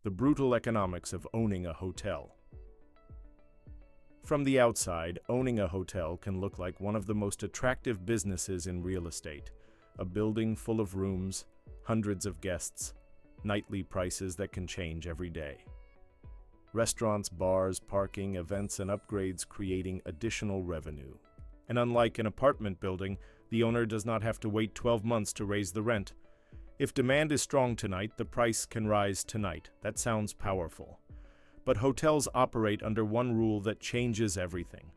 The brutal economics of owning a hotel. From the outside, owning a hotel can look like one of the most attractive businesses in real estate. A building full of rooms, hundreds of guests, nightly prices that can change every day. Restaurants, bars, parking, events, and upgrades creating additional revenue. And unlike an apartment building, the owner does not have to wait 12 months to raise the rent. If demand is strong tonight, the price can rise tonight. That sounds powerful. But hotels operate under one rule that changes everything.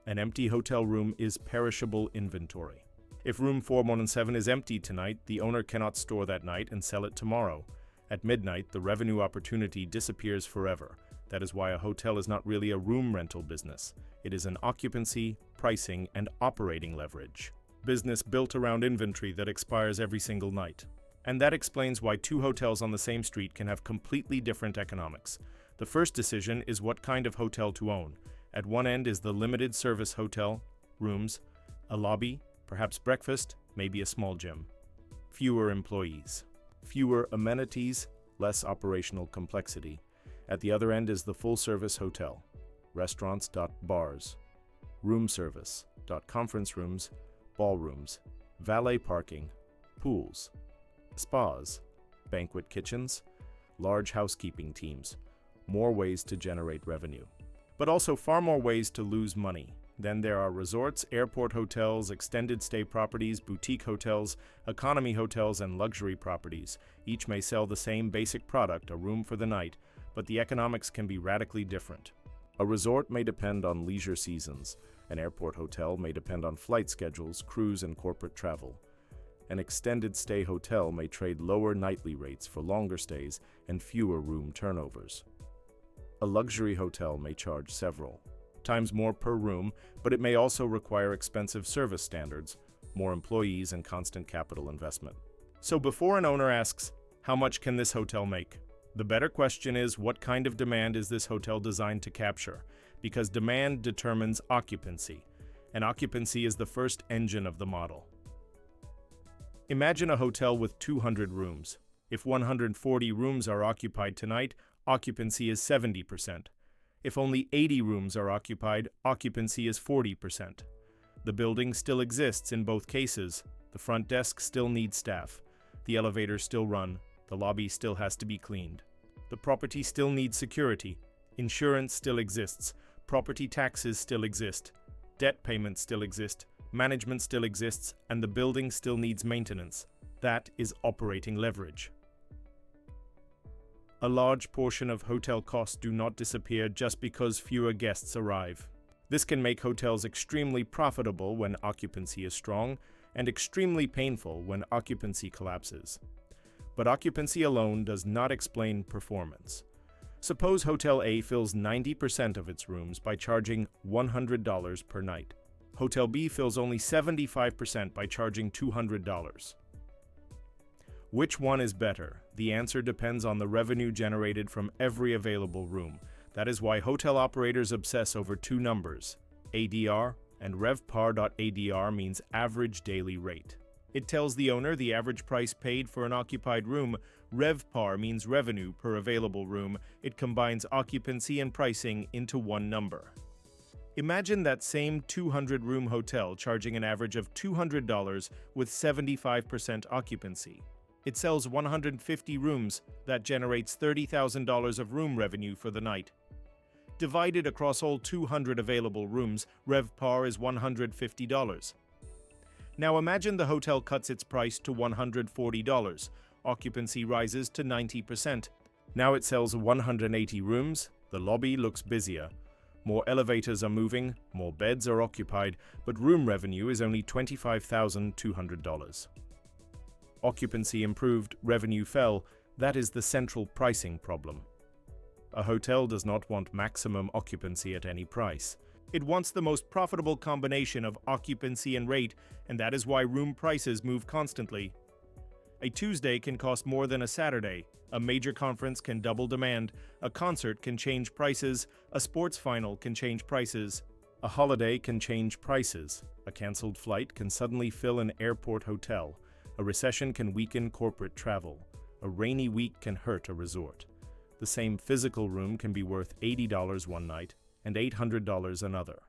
An empty hotel room is perishable inventory. If room 417 is empty tonight, the owner cannot store that night and sell it tomorrow. At midnight, the revenue opportunity disappears forever. That is why a hotel is not really a room rental business. It is an occupancy, pricing, and operating leverage business built around inventory that expires every single night. And that explains why two hotels on the same street can have completely different economics. The first decision is what kind of hotel to own. At one end is the limited service hotel, rooms, a lobby, perhaps breakfast, maybe a small gym. Fewer employees. Fewer amenities, less operational complexity. At the other end is the full-service hotel. Restaurants, bars. Room service, conference rooms, ballrooms, valet parking, pools. Spas, banquet kitchens, large housekeeping teams, more ways to generate revenue. But also far more ways to lose money. Then there are resorts, airport hotels, extended stay properties, boutique hotels, economy hotels, and luxury properties. Each may sell the same basic product, a room for the night, but the economics can be radically different. A resort may depend on leisure seasons. An airport hotel may depend on flight schedules, cruise, and corporate travel. An extended stay hotel may trade lower nightly rates for longer stays and fewer room turnovers. A luxury hotel may charge several times more per room, but it may also require expensive service standards, more employees, and constant capital investment. So before an owner asks, how much can this hotel make? The better question is, what kind of demand is this hotel designed to capture? Because demand determines occupancy, and occupancy is the first engine of the model. Imagine a hotel with 200 rooms. If 140 rooms are occupied tonight, occupancy is 70%. If only 80 rooms are occupied, occupancy is 40%. The building still exists in both cases. The front desk still needs staff. The elevators still run. The lobby still has to be cleaned. The property still needs security. Insurance still exists. Property taxes still exist. Debt payments still exist. Management still exists, and the building still needs maintenance. That is operating leverage. A large portion of hotel costs do not disappear just because fewer guests arrive. This can make hotels extremely profitable when occupancy is strong, and extremely painful when occupancy collapses. But occupancy alone does not explain performance. Suppose Hotel A fills 90% of its rooms by charging $100 per night. Hotel B fills only 75% by charging $200. Which one is better? The answer depends on the revenue generated from every available room. That is why hotel operators obsess over two numbers. ADR and RevPAR. ADR means average daily rate. It tells the owner the average price paid for an occupied room. RevPAR means revenue per available room. It combines occupancy and pricing into one number. Imagine that same 200-room hotel charging an average of $200 with 75% occupancy. It sells 150 rooms. That generates $30,000 of room revenue for the night. Divided across all 200 available rooms, RevPAR is $150. Now imagine the hotel cuts its price to $140. Occupancy rises to 90%. Now it sells 180 rooms. The lobby looks busier. More elevators are moving, more beds are occupied, but room revenue is only $25,200. Occupancy improved, revenue fell. That is the central pricing problem. A hotel does not want maximum occupancy at any price. It wants the most profitable combination of occupancy and rate, and that is why room prices move constantly. A Tuesday can cost more than a Saturday. A major conference can double demand. A concert can change prices. A sports final can change prices. A holiday can change prices. A canceled flight can suddenly fill an airport hotel. A recession can weaken corporate travel. A rainy week can hurt a resort. The same physical room can be worth $80 one night and $800 another.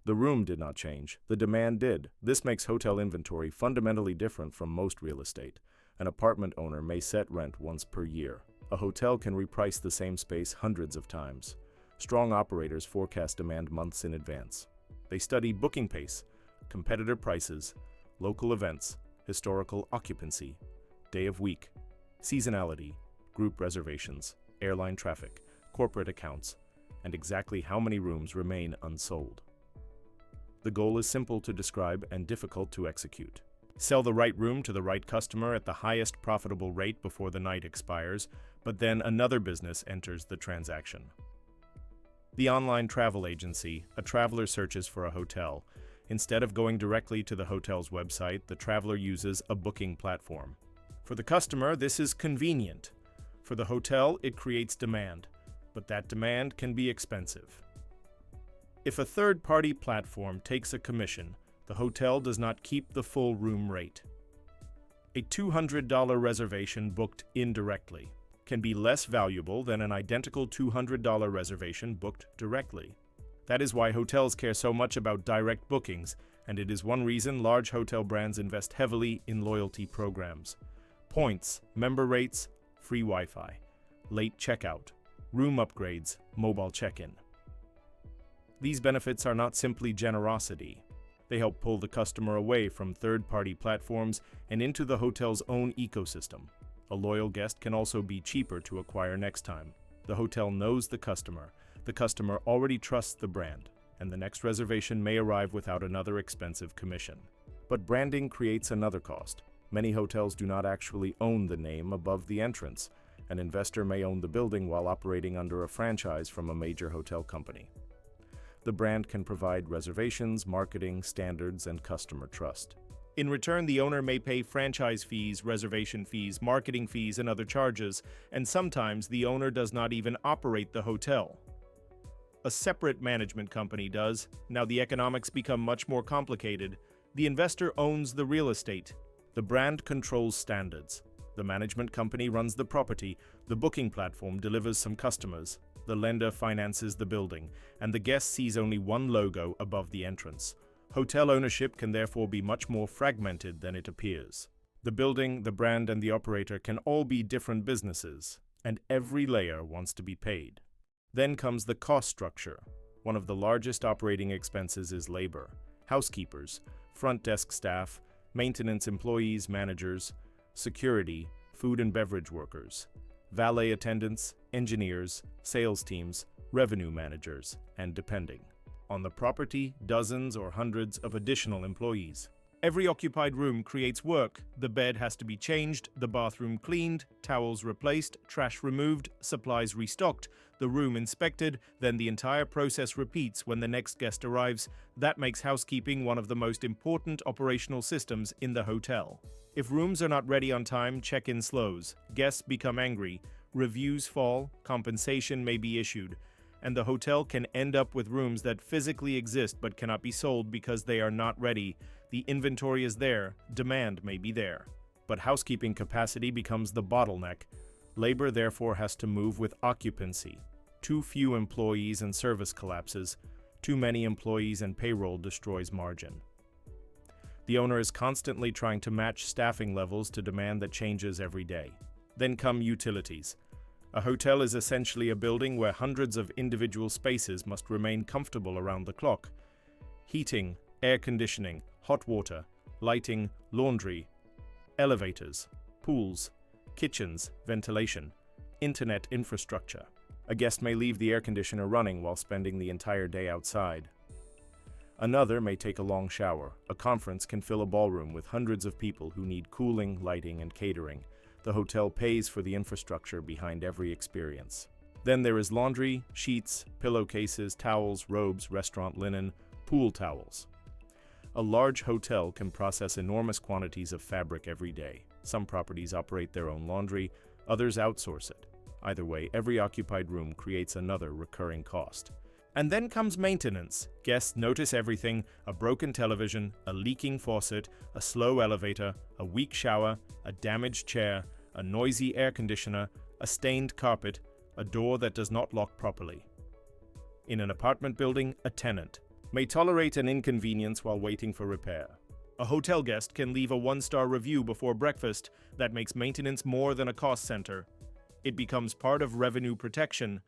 The room did not change, the demand did. This makes hotel inventory fundamentally different from most real estate. An apartment owner may set rent once per year. A hotel can reprice the same space hundreds of times. Strong operators forecast demand months in advance. They study booking pace, competitor prices, local events, historical occupancy, day of week, seasonality, group reservations, airline traffic, corporate accounts, and exactly how many rooms remain unsold. The goal is simple to describe and difficult to execute. Sell the right room to the right customer at the highest profitable rate before the night expires, but then another business enters the transaction. The online travel agency, a traveler searches for a hotel. Instead of going directly to the hotel's website, the traveler uses a booking platform. For the customer, this is convenient. For the hotel, it creates demand, but that demand can be expensive. If a third-party platform takes a commission, the hotel does not keep the full room rate. A $200 reservation booked indirectly can be less valuable than an identical $200 reservation booked directly. That is why hotels care so much about direct bookings, and it is one reason large hotel brands invest heavily in loyalty programs. Points, member rates, free Wi-Fi, late checkout, room upgrades, mobile check-in. These benefits are not simply generosity. They help pull the customer away from third-party platforms and into the hotel's own ecosystem. A loyal guest can also be cheaper to acquire next time. The hotel knows the customer already trusts the brand, and the next reservation may arrive without another expensive commission. But branding creates another cost. Many hotels do not actually own the name above the entrance. An investor may own the building while operating under a franchise from a major hotel company. The brand can provide reservations, marketing, standards, and customer trust. In return, the owner may pay franchise fees, reservation fees, marketing fees, and other charges, and sometimes the owner does not even operate the hotel. A separate management company does. Now the economics become much more complicated. The investor owns the real estate. The brand controls standards. The management company runs the property. The booking platform delivers some customers. The lender finances the building, and the guest sees only one logo above the entrance. Hotel ownership can therefore be much more fragmented than it appears. The building, the brand, and the operator can all be different businesses, and every layer wants to be paid. Then comes the cost structure. One of the largest operating expenses is labor. Housekeepers, front desk staff, maintenance employees, managers, security, food and beverage workers, valet attendants, engineers, sales teams, revenue managers, and depending on the property, dozens or hundreds of additional employees. Every occupied room creates work. The bed has to be changed, the bathroom cleaned, towels replaced, trash removed, supplies restocked, the room inspected, then the entire process repeats when the next guest arrives. That makes housekeeping one of the most important operational systems in the hotel. If rooms are not ready on time, check-in slows, guests become angry, reviews fall, compensation may be issued, and the hotel can end up with rooms that physically exist but cannot be sold because they are not ready. The inventory is there, demand may be there, but housekeeping capacity becomes the bottleneck. Labor therefore has to move with occupancy. Too few employees and service collapses. Too many employees and payroll destroys margin. The owner is constantly trying to match staffing levels to demand that changes every day. Then come utilities. A hotel is essentially a building where hundreds of individual spaces must remain comfortable around the clock. Heating, air conditioning, hot water, lighting, laundry, elevators, pools, kitchens, ventilation, internet infrastructure. A guest may leave the air conditioner running while spending the entire day outside. Another may take a long shower. A conference can fill a ballroom with hundreds of people who need cooling, lighting, and catering. The hotel pays for the infrastructure behind every experience. Then there is laundry, sheets, pillowcases, towels, robes, restaurant linen, pool towels. A large hotel can process enormous quantities of fabric every day. Some properties operate their own laundry, others outsource it. Either way, every occupied room creates another recurring cost. And then comes maintenance. Guests notice everything: a broken television, a leaking faucet, a slow elevator, a weak shower, a damaged chair, a noisy air conditioner, a stained carpet, a door that does not lock properly. In an apartment building, a tenant may tolerate an inconvenience while waiting for repair. A hotel guest can leave a one-star review before breakfast that makes maintenance more than a cost center. It becomes part of revenue protection.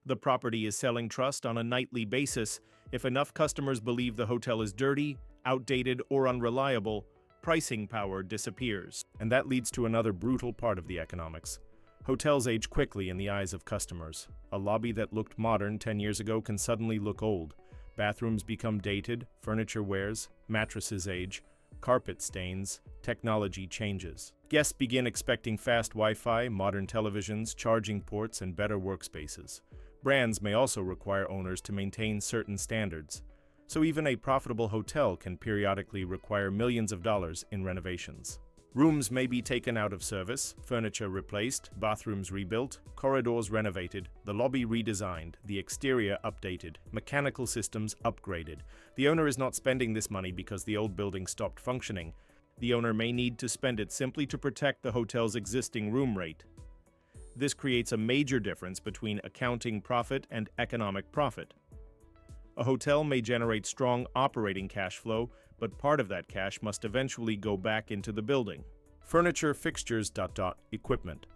The property is selling trust on a nightly basis. If enough customers believe the hotel is dirty, outdated, or unreliable, pricing power disappears. And that leads to another brutal part of the economics. Hotels age quickly in the eyes of customers. A lobby that looked modern 10 years ago can suddenly look old. Bathrooms become dated, furniture wears, mattresses age, carpet stains, technology changes. Guests begin expecting fast Wi-Fi, modern televisions, charging ports, and better workspaces. Brands may also require owners to maintain certain standards. So even a profitable hotel can periodically require millions of dollars in renovations. Rooms may be taken out of service, furniture replaced, bathrooms rebuilt, corridors renovated, the lobby redesigned, the exterior updated, mechanical systems upgraded. The owner is not spending this money because the old building stopped functioning. The owner may need to spend it simply to protect the hotel's existing room rate. This creates a major difference between accounting profit and economic profit. A hotel may generate strong operating cash flow, but part of that cash must eventually go back into the building. Furniture, fixtures, equipment,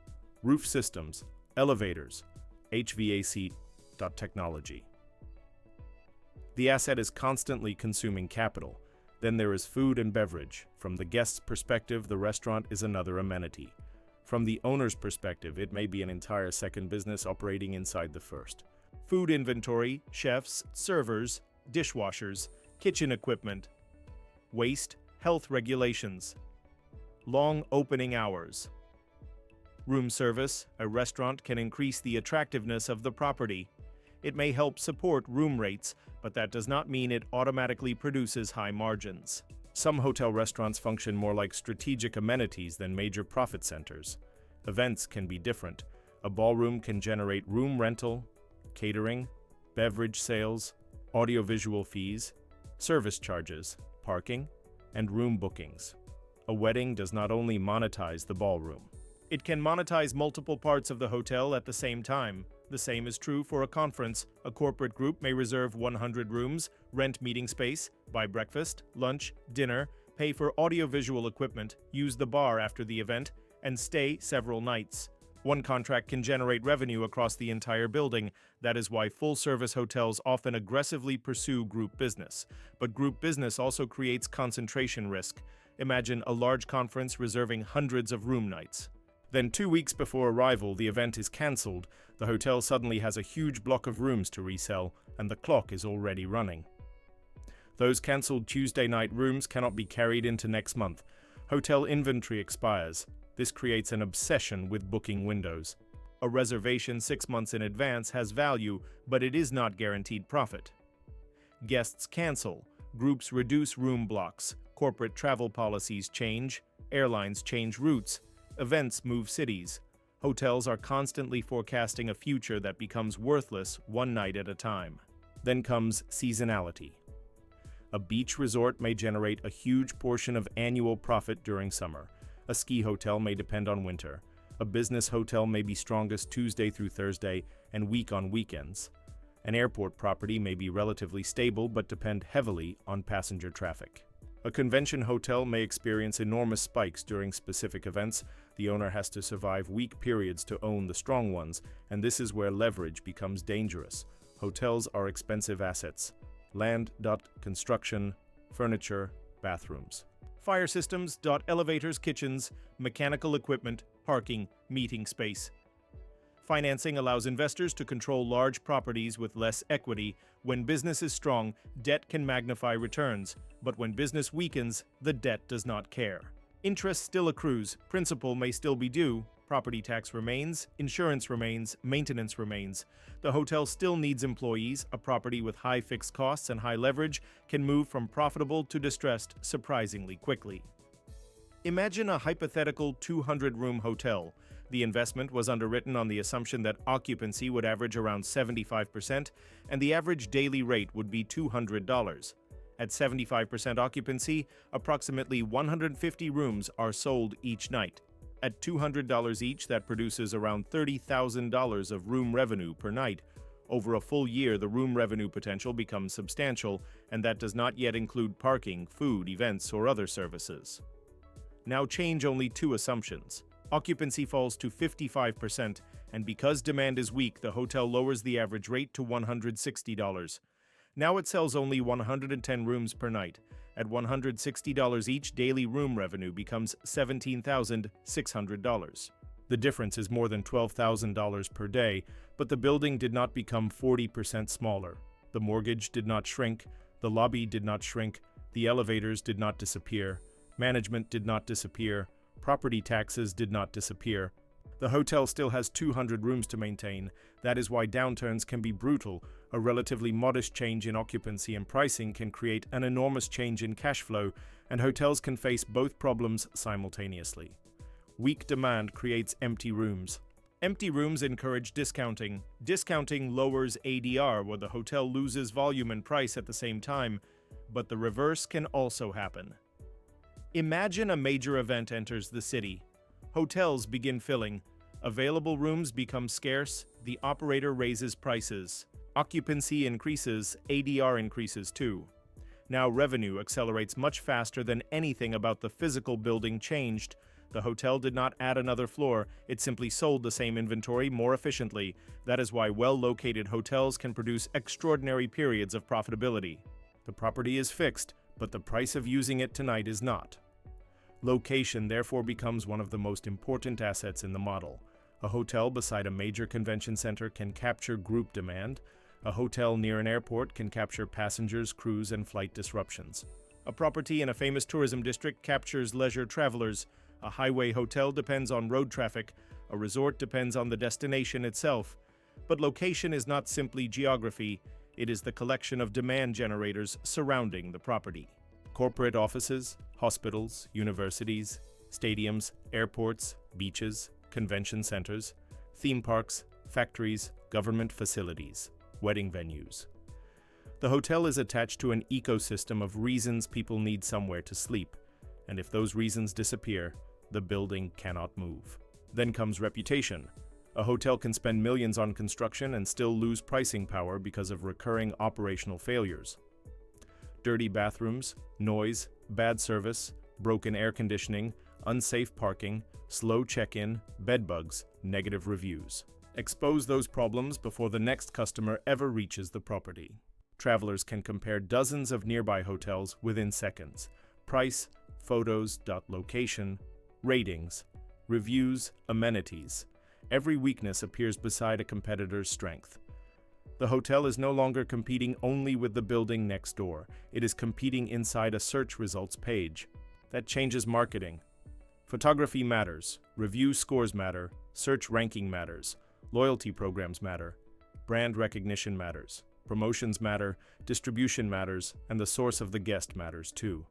roof systems, elevators, HVAC, technology. The asset is constantly consuming capital. Then there is food and beverage. From the guest's perspective, the restaurant is another amenity. From the owner's perspective, it may be an entire second business operating inside the first. Food inventory, chefs, servers, dishwashers, kitchen equipment, waste, health regulations, long opening hours. Room service, a restaurant can increase the attractiveness of the property. It may help support room rates, but that does not mean it automatically produces high margins. Some hotel restaurants function more like strategic amenities than major profit centers. Events can be different. A ballroom can generate room rental, catering, beverage sales, audiovisual fees, service charges, parking, and room bookings. A wedding does not only monetize the ballroom. It can monetize multiple parts of the hotel at the same time. The same is true for a conference. A corporate group may reserve 100 rooms, rent meeting space, buy breakfast, lunch, dinner, pay for audiovisual equipment, use the bar after the event, and stay several nights. One contract can generate revenue across the entire building. That is why full-service hotels often aggressively pursue group business. But group business also creates concentration risk. Imagine a large conference reserving hundreds of room nights. Then 2 weeks before arrival, the event is cancelled. The hotel suddenly has a huge block of rooms to resell, and the clock is already running. Those cancelled Tuesday night rooms cannot be carried into next month. Hotel inventory expires. This creates an obsession with booking windows. A reservation 6 months in advance has value, but it is not guaranteed profit. Guests cancel. Groups reduce room blocks. Corporate travel policies change. Airlines change routes. Events move cities. Hotels are constantly forecasting a future that becomes worthless one night at a time. Then comes seasonality. A beach resort may generate a huge portion of annual profit during summer. A ski hotel may depend on winter. A business hotel may be strongest Tuesday through Thursday and weak on weekends. An airport property may be relatively stable but depend heavily on passenger traffic. A convention hotel may experience enormous spikes during specific events. The owner has to survive weak periods to own the strong ones, and this is where leverage becomes dangerous. Hotels are expensive assets. Land, construction, furniture, bathrooms. Fire systems, elevators, kitchens, mechanical equipment, parking, meeting space. Financing allows investors to control large properties with less equity. When business is strong, debt can magnify returns, but when business weakens, the debt does not care. Interest still accrues, principal may still be due, property tax remains, insurance remains, maintenance remains. The hotel still needs employees. A property with high fixed costs and high leverage can move from profitable to distressed surprisingly quickly. Imagine a hypothetical 200-room hotel. The investment was underwritten on the assumption that occupancy would average around 75% and the average daily rate would be $200. At 75% occupancy, approximately 150 rooms are sold each night. At $200 each, that produces around $30,000 of room revenue per night. Over a full year, the room revenue potential becomes substantial, and that does not yet include parking, food, events, or other services. Now change only two assumptions. Occupancy falls to 55%, and because demand is weak, the hotel lowers the average rate to $160. Now it sells only 110 rooms per night. At $160 each, daily room revenue becomes $17,600. The difference is more than $12,000 per day, but the building did not become 40% smaller. The mortgage did not shrink, the lobby did not shrink, the elevators did not disappear, management did not disappear, property taxes did not disappear. The hotel still has 200 rooms to maintain. That is why downturns can be brutal. A relatively modest change in occupancy and pricing can create an enormous change in cash flow, and hotels can face both problems simultaneously. Weak demand creates empty rooms. Empty rooms encourage discounting. Discounting lowers ADR, where the hotel loses volume and price at the same time, but the reverse can also happen. Imagine a major event enters the city. Hotels begin filling. Available rooms become scarce. The operator raises prices. Occupancy increases, ADR increases too. Now revenue accelerates much faster than anything about the physical building changed. The hotel did not add another floor, it simply sold the same inventory more efficiently. That is why well-located hotels can produce extraordinary periods of profitability. The property is fixed, but the price of using it tonight is not. Location therefore becomes one of the most important assets in the model. A hotel beside a major convention center can capture group demand. A hotel near an airport can capture passengers, crews, and flight disruptions. A property in a famous tourism district captures leisure travelers. A highway hotel depends on road traffic. A resort depends on the destination itself. But location is not simply geography. It is the collection of demand generators surrounding the property. Corporate offices, hospitals, universities, stadiums, airports, beaches, convention centers, theme parks, factories, government facilities, wedding venues. The hotel is attached to an ecosystem of reasons people need somewhere to sleep, and if those reasons disappear, the building cannot move. Then comes reputation. A hotel can spend millions on construction and still lose pricing power because of recurring operational failures. Dirty bathrooms, noise, bad service, broken air conditioning, unsafe parking, slow check-in, bedbugs, negative reviews. Expose those problems before the next customer ever reaches the property. Travelers can compare dozens of nearby hotels within seconds. Price, photos, location, ratings, reviews, amenities. Every weakness appears beside a competitor's strength. The hotel is no longer competing only with the building next door. It is competing inside a search results page. That changes marketing. Photography matters, review scores matter, search ranking matters, loyalty programs matter, brand recognition matters, promotions matter, distribution matters, and the source of the guest matters too.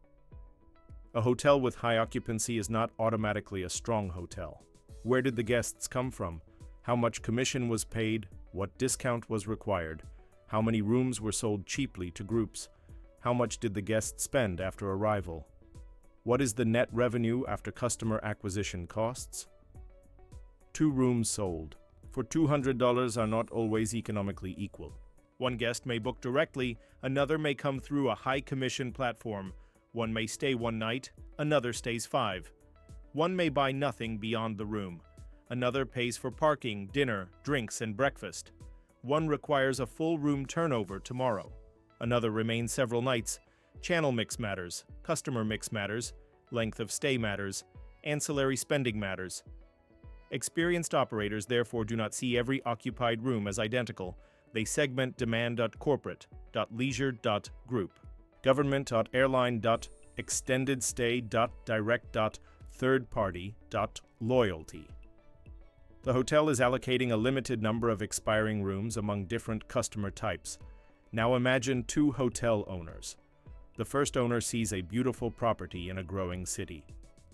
A hotel with high occupancy is not automatically a strong hotel. Where did the guests come from? How much commission was paid? What discount was required? How many rooms were sold cheaply to groups? How much did the guests spend after arrival? What is the net revenue after customer acquisition costs? 2 rooms sold for $200 are not always economically equal. One guest may book directly, another may come through a high-commission platform. One may stay one night, another stays 5. One may buy nothing beyond the room. Another pays for parking, dinner, drinks, and breakfast. One requires a full room turnover tomorrow. Another remains several nights. Channel mix matters, customer mix matters, length of stay matters, ancillary spending matters. Experienced operators therefore do not see every occupied room as identical. They segment demand.corporate.leisure.group, government.airline.extended.stay.direct.third-party.loyalty. The hotel is allocating a limited number of expiring rooms among different customer types. Now imagine 2 hotel owners. The first owner sees a beautiful property in a growing city.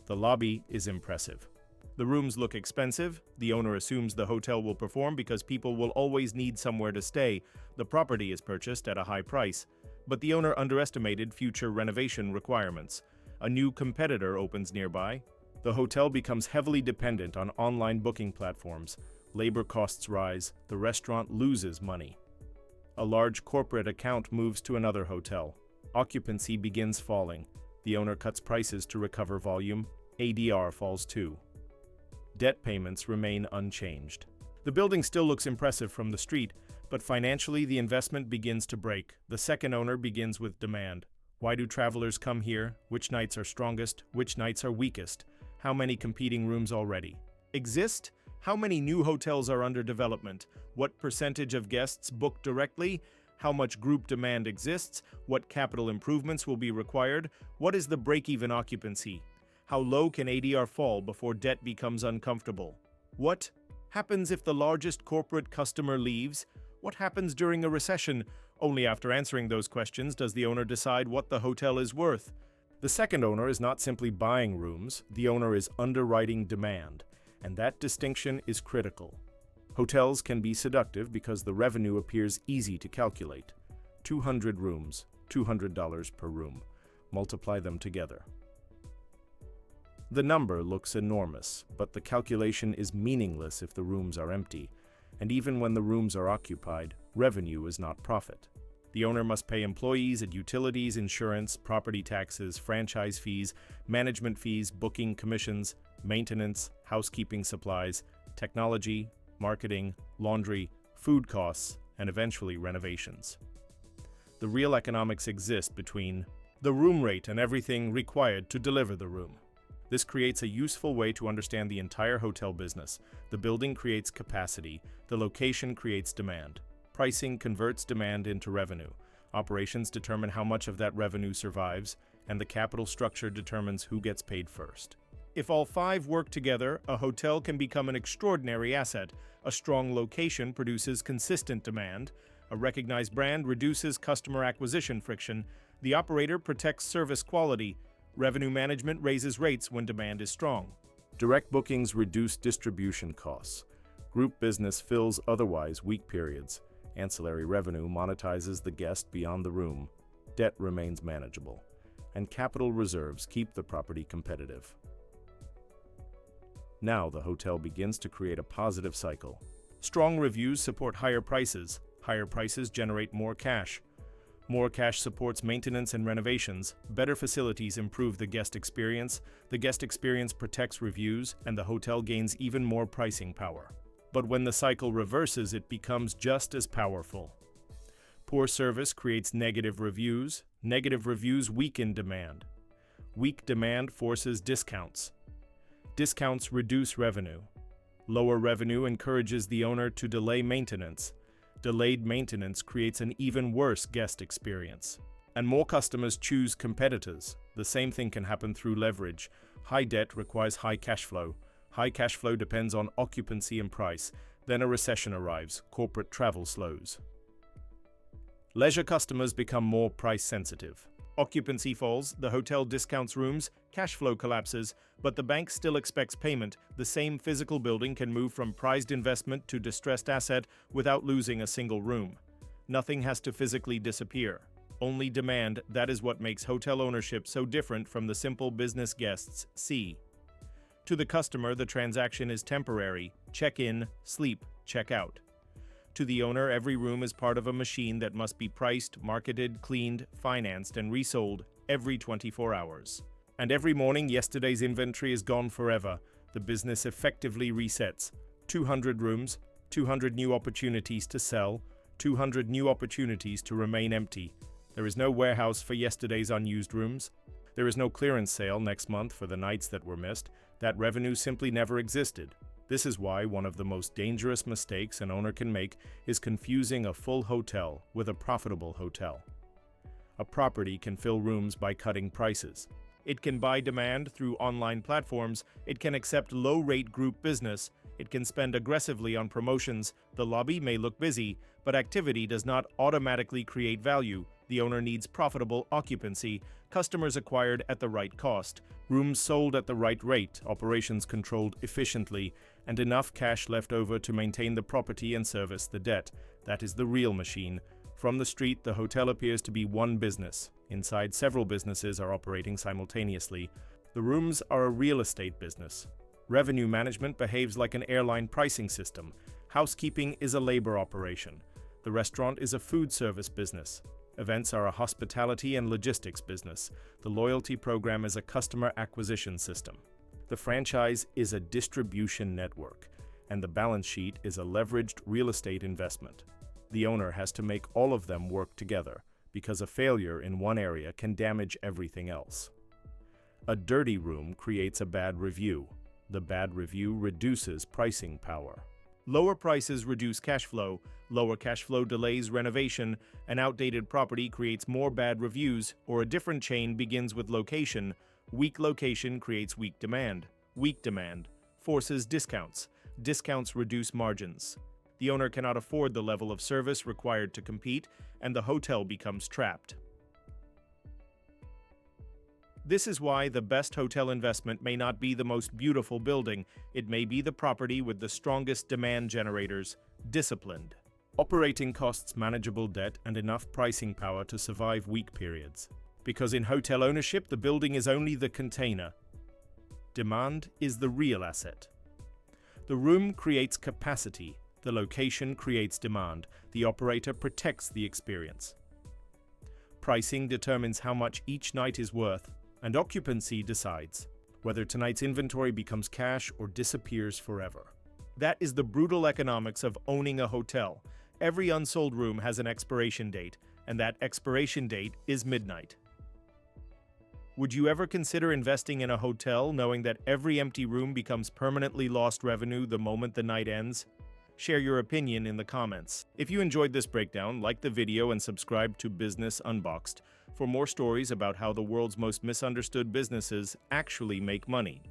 The lobby is impressive. The rooms look expensive. The owner assumes the hotel will perform because people will always need somewhere to stay. The property is purchased at a high price, but the owner underestimated future renovation requirements. A new competitor opens nearby. The hotel becomes heavily dependent on online booking platforms. Labor costs rise, the restaurant loses money. A large corporate account moves to another hotel. Occupancy begins falling. The owner cuts prices to recover volume. ADR falls too. Debt payments remain unchanged. The building still looks impressive from the street, but financially the investment begins to break. The second owner begins with demand. Why do travelers come here? Which nights are strongest? Which nights are weakest? How many competing rooms already exist? How many new hotels are under development? What percentage of guests book directly? How much group demand exists? What capital improvements will be required? What is the break-even occupancy? How low can ADR fall before debt becomes uncomfortable? What happens if the largest corporate customer leaves? What happens during a recession? Only after answering those questions does the owner decide what the hotel is worth. The second owner is not simply buying rooms, the owner is underwriting demand, and that distinction is critical. Hotels can be seductive because the revenue appears easy to calculate. 200 rooms, $200 per room. Multiply them together. The number looks enormous, but the calculation is meaningless if the rooms are empty, and even when the rooms are occupied, revenue is not profit. The owner must pay employees and utilities, insurance, property taxes, franchise fees, management fees, booking commissions, maintenance, housekeeping supplies, technology, marketing, laundry, food costs, and eventually renovations. The real economics exist between the room rate and everything required to deliver the room. This creates a useful way to understand the entire hotel business. The building creates capacity, the location creates demand. Pricing converts demand into revenue. Operations determine how much of that revenue survives, and the capital structure determines who gets paid first. If all five work together, a hotel can become an extraordinary asset. A strong location produces consistent demand. A recognized brand reduces customer acquisition friction. The operator protects service quality. Revenue management raises rates when demand is strong. Direct bookings reduce distribution costs. Group business fills otherwise weak periods. Ancillary revenue monetizes the guest beyond the room. Debt remains manageable. And capital reserves keep the property competitive. Now the hotel begins to create a positive cycle. Strong reviews support higher prices. Higher prices generate more cash. More cash supports maintenance and renovations. Better facilities improve the guest experience protects reviews, and the hotel gains even more pricing power. But when the cycle reverses, it becomes just as powerful. Poor service creates negative reviews. Negative reviews weaken demand. Weak demand forces discounts. Discounts reduce revenue. Lower revenue encourages the owner to delay maintenance. Delayed maintenance creates an even worse guest experience. And more customers choose competitors. The same thing can happen through leverage. High debt requires high cash flow. High cash flow depends on occupancy and price. Then a recession arrives. Corporate travel slows. Leisure customers become more price sensitive. Occupancy falls, the hotel discounts rooms, cash flow collapses, but the bank still expects payment. The same physical building can move from prized investment to distressed asset without losing a single room. Nothing has to physically disappear. Only demand. That is what makes hotel ownership so different from the simple business guests see. To the customer, the transaction is temporary. Check in, sleep, check out. To the owner, every room is part of a machine that must be priced, marketed, cleaned, financed, and resold every 24 hours. And every morning, yesterday's inventory is gone forever. The business effectively resets. 200 rooms, 200 new opportunities to sell, 200 new opportunities to remain empty. There is no warehouse for yesterday's unused rooms. There is no clearance sale next month for the nights that were missed. That revenue simply never existed. This is why one of the most dangerous mistakes an owner can make is confusing a full hotel with a profitable hotel. A property can fill rooms by cutting prices. It can buy demand through online platforms. It can accept low-rate group business. It can spend aggressively on promotions. The lobby may look busy, but activity does not automatically create value. The owner needs profitable occupancy, customers acquired at the right cost, rooms sold at the right rate, operations controlled efficiently, and enough cash left over to maintain the property and service the debt. That is the real machine. From the street, the hotel appears to be one business. Inside, several businesses are operating simultaneously. The rooms are a real estate business. Revenue management behaves like an airline pricing system. Housekeeping is a labor operation. The restaurant is a food service business. Events are a hospitality and logistics business. The loyalty program is a customer acquisition system. The franchise is a distribution network, and the balance sheet is a leveraged real estate investment. The owner has to make all of them work together, because a failure in one area can damage everything else. A dirty room creates a bad review. The bad review reduces pricing power. Lower prices reduce cash flow. Lower cash flow delays renovation. An outdated property creates more bad reviews, or a different chain begins with location. Weak location creates weak demand. Weak demand forces discounts. Discounts reduce margins. The owner cannot afford the level of service required to compete, and the hotel becomes trapped. This is why the best hotel investment may not be the most beautiful building. It may be the property with the strongest demand generators, disciplined. Operating costs, manageable debt, and enough pricing power to survive weak periods. Because in hotel ownership, the building is only the container. Demand is the real asset. The room creates capacity. The location creates demand. The operator protects the experience. Pricing determines how much each night is worth, and occupancy decides whether tonight's inventory becomes cash or disappears forever. That is the brutal economics of owning a hotel. Every unsold room has an expiration date, and that expiration date is midnight. Would you ever consider investing in a hotel knowing that every empty room becomes permanently lost revenue the moment the night ends? Share your opinion in the comments. If you enjoyed this breakdown, like the video and subscribe to Business Unboxed for more stories about how the world's most misunderstood businesses actually make money.